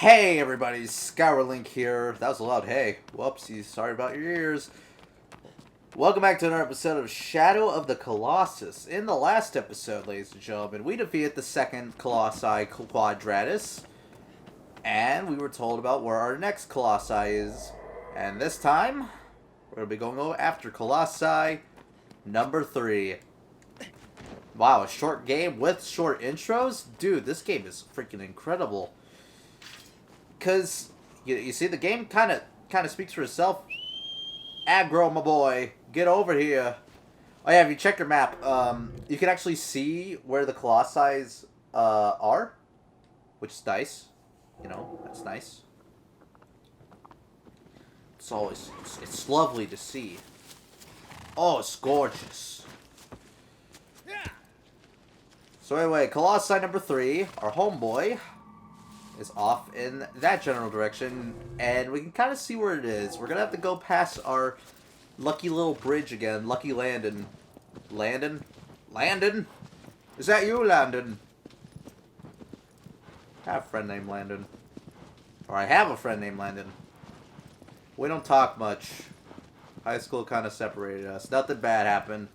Hey everybody, Scourlink here. That was a loud hey. Whoopsies, sorry about your ears. Welcome back to another episode of Shadow of the Colossus. In the last episode, ladies and gentlemen, we defeated the second Colossi Quadratus. And we were told about where our next Colossi is. And this time, we're going to be going over after Colossi number 3. Wow, a short game with short intros? Dude, this game is freaking incredible. Because, you see, the game kind of speaks for itself. Aggro, my boy. Get over here. Oh yeah, if you check your map, you can actually see where the Colossi are. Which is nice. You know, that's nice. It's lovely to see. Oh, it's gorgeous. So anyway, Colossi number 3, our homeboy, is off in that general direction, and we can kind of see where it is. We're gonna have to go past our lucky little bridge again. Lucky Landon. Landon? Landon? Is that you, Landon? I have a friend named Landon. Or I have a friend named Landon. We don't talk much. High school kind of separated us. Nothing bad happened.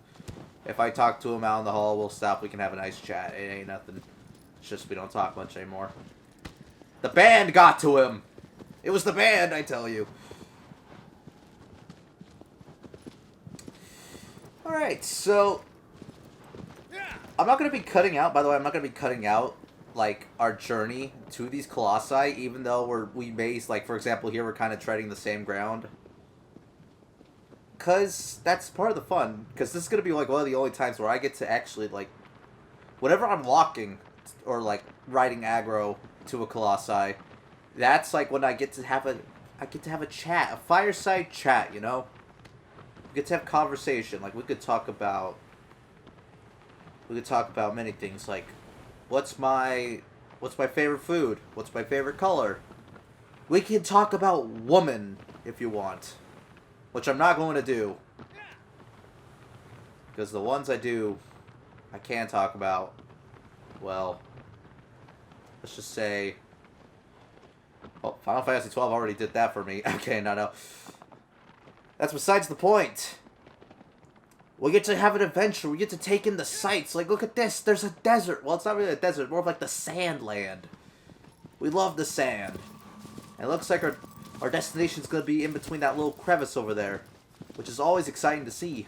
If I talk to him out in the hall, we'll stop. We can have a nice chat. It ain't nothing. It's just we don't talk much anymore. The band got to him. It was the band, I tell you. Alright, so I'm not going to be cutting out, by the way, I'm not going to be cutting out, like, our journey to these Colossi, even though we may, like, for example, here we're kind of treading the same ground. Because that's part of the fun. Because this is going to be, like, one of the only times where I get to actually, like, whenever I'm walking, or, like, riding aggro to a Colossi, that's, like, when I get to have a chat, a fireside chat, you know? We get to have conversation, like, we could talk about many things, like, what's my favorite food? What's my favorite color? We can talk about woman, if you want. Which I'm not going to do. Because the ones I do, I can talk about, well, let's just say, well, Final Fantasy 12 already did that for me. Okay, no. That's besides the point. We get to have an adventure. We get to take in the sights. Like, look at this. There's a desert. Well, it's not really a desert. More of like the sand land. We love the sand. And it looks like our destination's going to be in between that little crevice over there. Which is always exciting to see.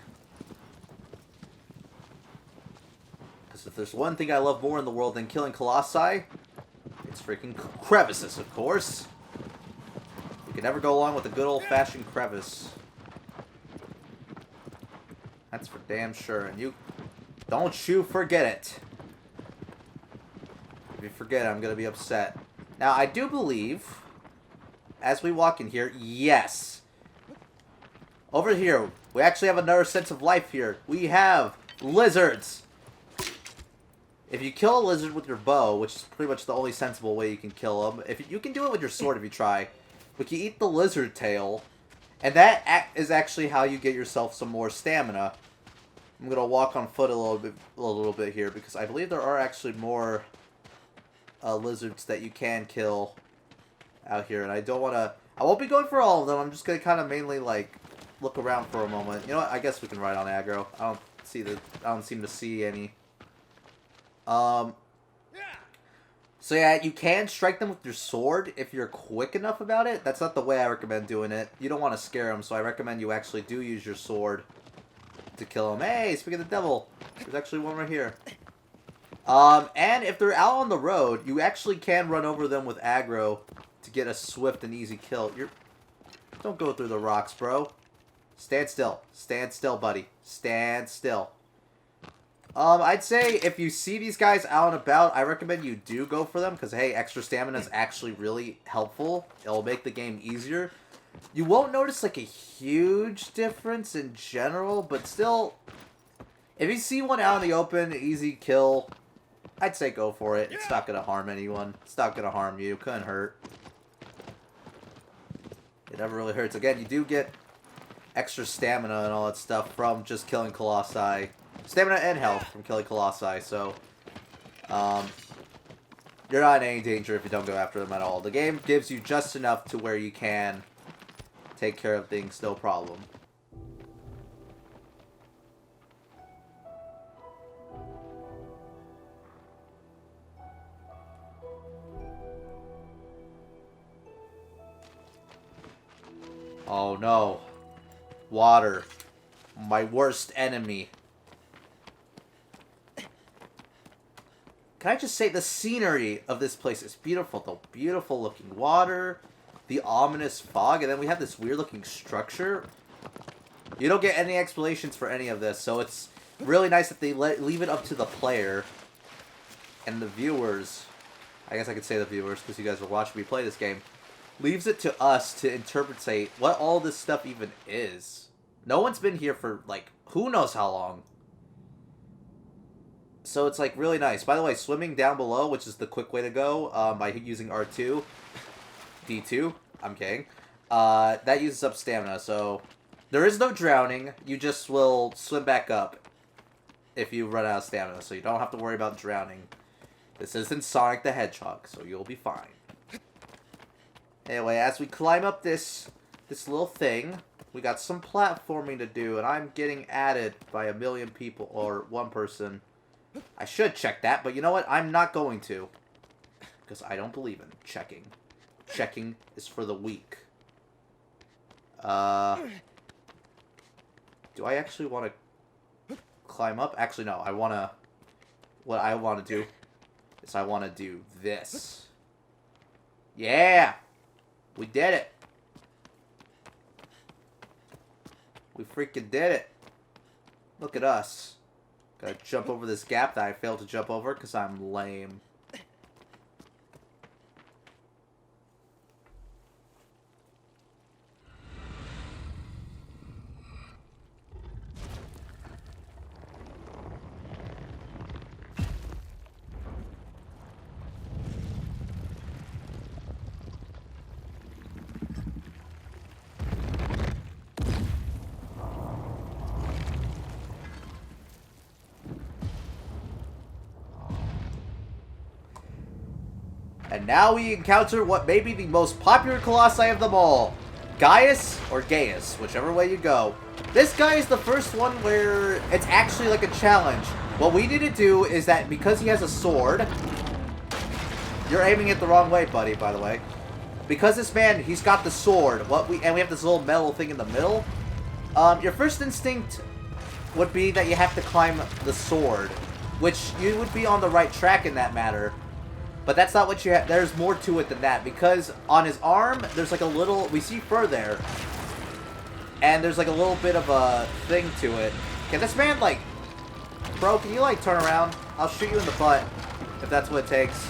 Because if there's one thing I love more in the world than killing Colossi, it's freaking crevices, of course. You can never go along with a good old-fashioned crevice. That's for damn sure. And don't you forget it. If you forget it, I'm going to be upset. Now, I do believe, as we walk in here, yes. Over here, we actually have another sense of life here. We have lizards. If you kill a lizard with your bow, which is pretty much the only sensible way you can kill them, you can do it with your sword if you try. But you eat the lizard tail, and that is actually how you get yourself some more stamina. I'm gonna walk on foot a little bit here because I believe there are actually more lizards that you can kill out here, and I won't be going for all of them. I'm just gonna kind of mainly like look around for a moment. You know what? I guess we can ride on aggro. I don't seem to see any. So yeah, you can strike them with your sword if you're quick enough about it. That's not the way I recommend doing it. You don't want to scare them, so I recommend you actually do use your sword to kill them. Hey, speaking of the devil, there's actually one right here. And if they're out on the road, you actually can run over them with aggro to get a swift and easy kill. Don't go through the rocks, bro. Stand still. Stand still, buddy. Stand still. I'd say if you see these guys out and about, I recommend you do go for them, because, hey, extra stamina is actually really helpful. It'll make the game easier. You won't notice, like, a huge difference in general, but still, if you see one out in the open, easy kill, I'd say go for it. It's not going to harm anyone. It's not going to harm you. Couldn't hurt. It never really hurts. Again, you do get extra stamina and all that stuff from just killing Colossi. Stamina and health from killing Colossi, so You're not in any danger if you don't go after them at all. The game gives you just enough to where you can take care of things, no problem. Oh no. Water. My worst enemy. Can I just say the scenery of this place is beautiful. The beautiful looking water, the ominous fog, and then we have this weird looking structure. You don't get any explanations for any of this, so it's really nice that they leave it up to the player and the viewers. I guess I could say the viewers because you guys are watching me play this game. Leaves it to us to interpretate what all this stuff even is. No one's been here for, like, who knows how long. So it's, like, really nice. By the way, swimming down below, which is the quick way to go, by using R2, D2, I'm kidding, that uses up stamina, so there is no drowning. You just will swim back up if you run out of stamina, so you don't have to worry about drowning. This isn't Sonic the Hedgehog, so you'll be fine. Anyway, as we climb up this little thing, we got some platforming to do, and I'm getting added by a million people, or one person. I should check that, but you know what? I'm not going to. Because I don't believe in checking. Checking is for the weak. Do I actually want to climb up? Actually, no. What I want to do is I want to do this. Yeah! We did it! We freaking did it! Look at us. Gotta jump over this gap that I failed to jump over because I'm lame. And now we encounter what may be the most popular Colossi of them all. Gaius, or Gaius, whichever way you go. This guy is the first one where it's actually like a challenge. What we need to do is that because he has a sword... You're aiming it the wrong way, buddy, by the way. Because this man, he's got the sword, and we have this little metal thing in the middle. Your first instinct would be that you have to climb the sword. Which, you would be on the right track in that matter. But that's not what you have. There's more to it than that. Because on his arm, there's like a little... We see fur there. And there's like a little bit of a thing to it. Can this man, like... Bro, can you, like, turn around? I'll shoot you in the butt. If that's what it takes.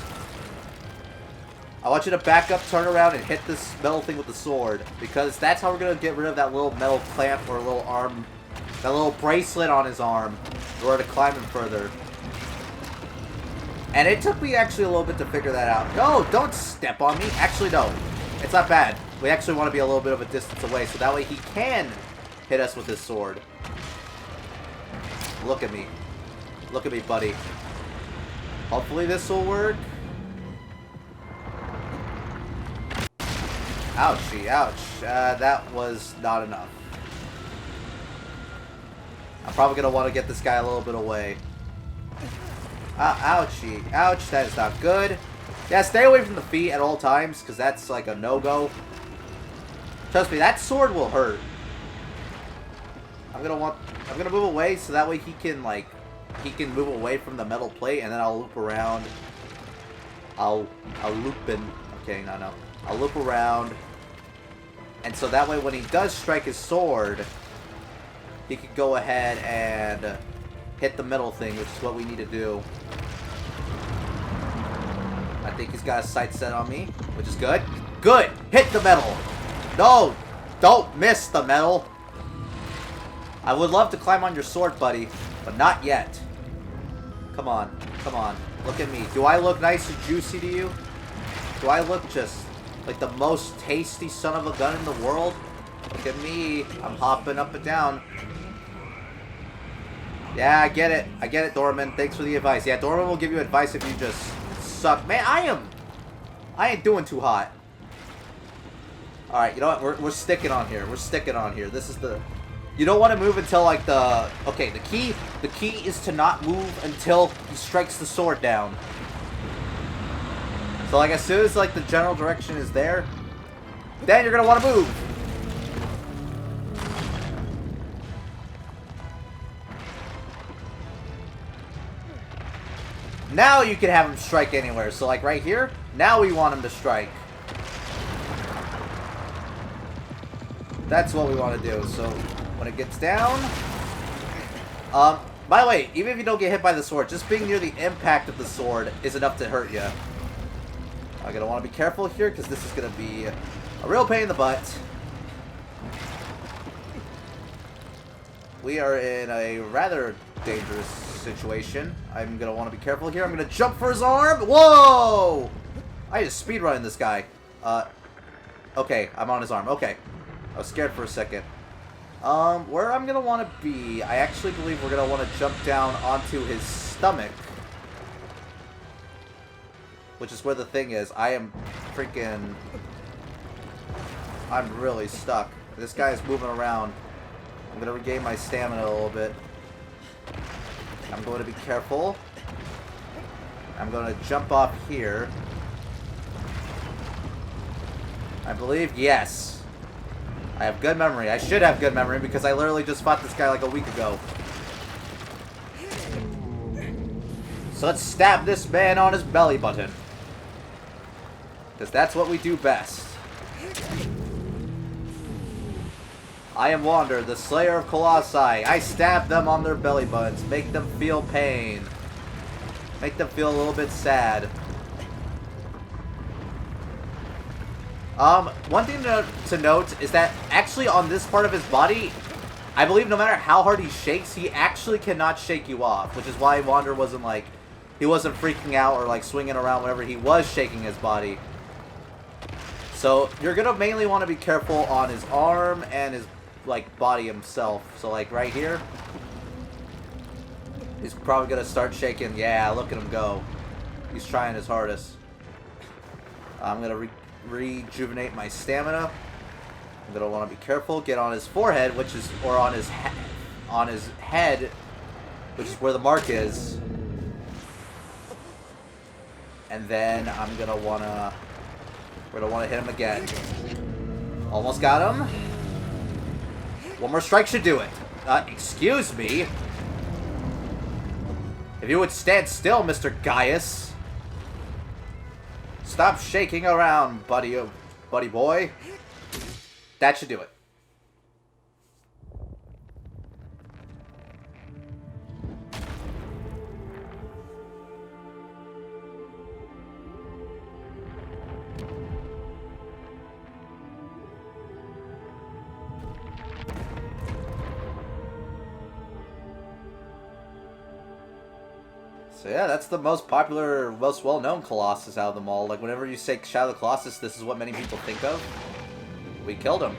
I want you to back up, turn around, and hit this metal thing with the sword. Because that's how we're going to get rid of that little metal clamp or little arm... That little bracelet on his arm. In order to climb him further. And it took me actually a little bit to figure that out. No, don't step on me. Actually, no. It's not bad. We actually want to be a little bit of a distance away, so that way he can hit us with his sword. Look at me. Look at me, buddy. Hopefully this will work. Ouchie, ouch. That was not enough. I'm probably going to want to get this guy a little bit away. Ouchie. Ouch, that is not good. Yeah, stay away from the feet at all times, because that's like a no-go. Trust me, that sword will hurt. I'm gonna move away so that way he can move away from the metal plate, and then I'll loop around. I'll loop in. Okay, no. I'll loop around. And so that way when he does strike his sword, he can go ahead and hit the metal thing, which is what we need to do. I think he's got a sight set on me, which is good. Good! Hit the metal! No! Don't miss the metal! I would love to climb on your sword, buddy, but not yet. Come on. Come on. Look at me. Do I look nice and juicy to you? Do I look just like the most tasty son of a gun in the world? Look at me. I'm hopping up and down. Yeah, I get it. I get it, Dorman. Thanks for the advice. Yeah, Dorman will give you advice if you just suck. Man, I ain't doing too hot. Alright, you know what? We're sticking on here. We're sticking on here. This is the... You don't want to move until, like, the... Okay, the key is to not move until he strikes the sword down. So, like, as soon as, like, the general direction is there, then you're going to want to move. Now you can have him strike anywhere. So, like, right here, now we want him to strike. That's what we want to do. So, when it gets down... by the way, even if you don't get hit by the sword, just being near the impact of the sword is enough to hurt you. I'm going to want to be careful here, because this is going to be a real pain in the butt. We are in a rather dangerous situation. I'm going to want to be careful here. I'm going to jump for his arm. Whoa! I just speedrunning this guy. Okay, I'm on his arm. Okay. I was scared for a second. Where I'm going to want to be, I actually believe we're going to want to jump down onto his stomach. Which is where the thing is. I am freaking... I'm really stuck. This guy is moving around. I'm going to regain my stamina a little bit. I'm going to be careful. I'm going to jump off here. I believe, yes. I have good memory. I should have good memory because I literally just fought this guy like a week ago. So let's stab this man on his belly button. Because that's what we do best. I am Wander, the Slayer of Colossi. I stab them on their belly buttons. Make them feel pain. Make them feel a little bit sad. One thing to note is that actually on this part of his body, I believe no matter how hard he shakes, he actually cannot shake you off. Which is why Wander wasn't like, he wasn't freaking out or like swinging around whenever he was shaking his body. So you're gonna mainly want to be careful on his arm and his like body himself. So like right here, he's probably gonna start shaking. Yeah, look at him go. He's trying his hardest. I'm gonna rejuvenate my stamina. I'm gonna want to be careful. Get on his forehead, which is, or on his head, which is where the mark is. And then I'm gonna wanna, we're gonna wanna hit him again. Almost got him. One more strike should do it. Excuse me. If you would stand still, Mr. Gaius. Stop shaking around, buddy boy. That should do it. So yeah, that's the most popular, most well-known Colossus out of them all. Like, whenever you say Shadow of the Colossus, this is what many people think of. We killed him.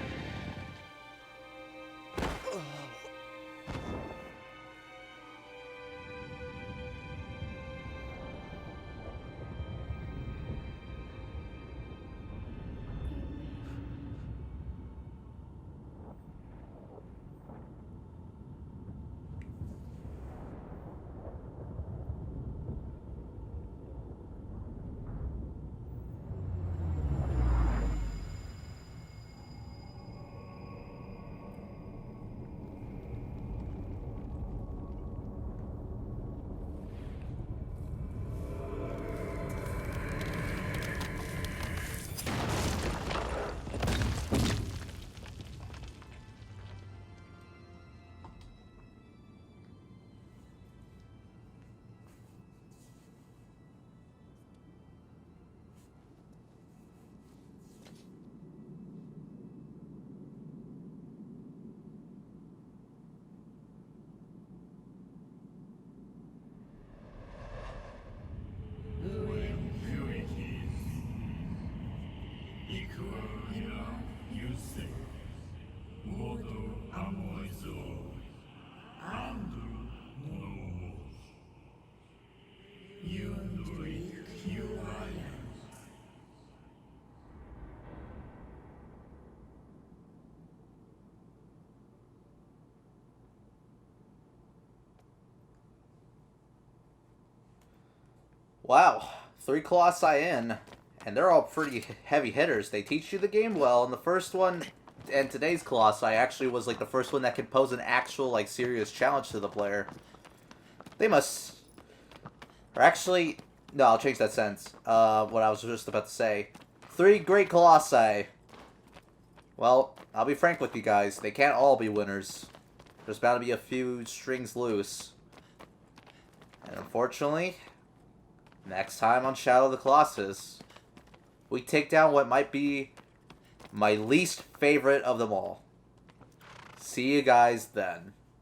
You Wow, 3 Colossi in, and they're all pretty heavy hitters. They teach you the game well, and the first one, and today's Colossi actually was like the first one that could pose an actual like serious challenge to the player. They must, or actually, no, I'll change that sentence. What I was just about to say. 3 great Colossi. Well, I'll be frank with you guys, they can't all be winners. There's bound to be a few strings loose. And unfortunately, next time on Shadow of the Colossus, we take down what might be my least favorite of them all. See you guys then.